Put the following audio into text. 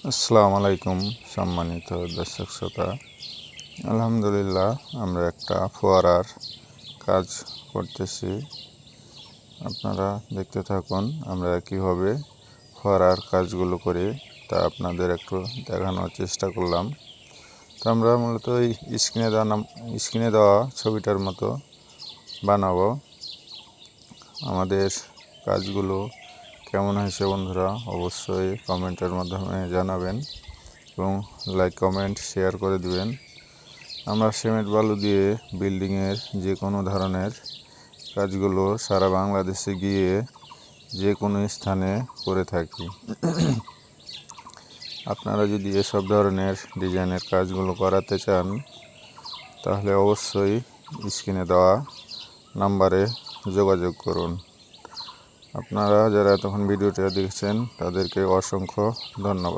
আসসালামু আলাইকুম সম্মানিত দর্শক শ্রোতা। আলহামদুলিল্লাহ, আমরা একটা ফোয়ারার কাজ করতেছি। আপনারা দেখতে থাকুন আমরা কীভাবে ফোয়ারার কাজগুলো করি তা আপনাদের একটু দেখানোর চেষ্টা করলাম। তো আমরা মূলত এই স্ক্রিনে দেওয়া ছবিটার মতো বানাবো। আমাদের কাজগুলো কেমন হয়েছে বন্ধুরা অবশ্যই কমেন্টের মাধ্যমে জানাবেন এবং লাইক কমেন্ট শেয়ার করে দিবেন। আমরা সিমেন্ট বালু দিয়ে বিল্ডিংয়ের যে কোনো ধরনের কাজগুলো সারা বাংলাদেশে গিয়ে যে কোনো স্থানে করে থাকি। আপনারা যদি এসব ধরনের ডিজাইনের কাজগুলো করাতে চান তাহলে অবশ্যই স্ক্রিনে দেওয়া নাম্বারে যোগাযোগ করুন। আপনারা যারা তখন ভিডিওটা দেখছেন তাদেরকে অসংখ্য ধন্যবাদ।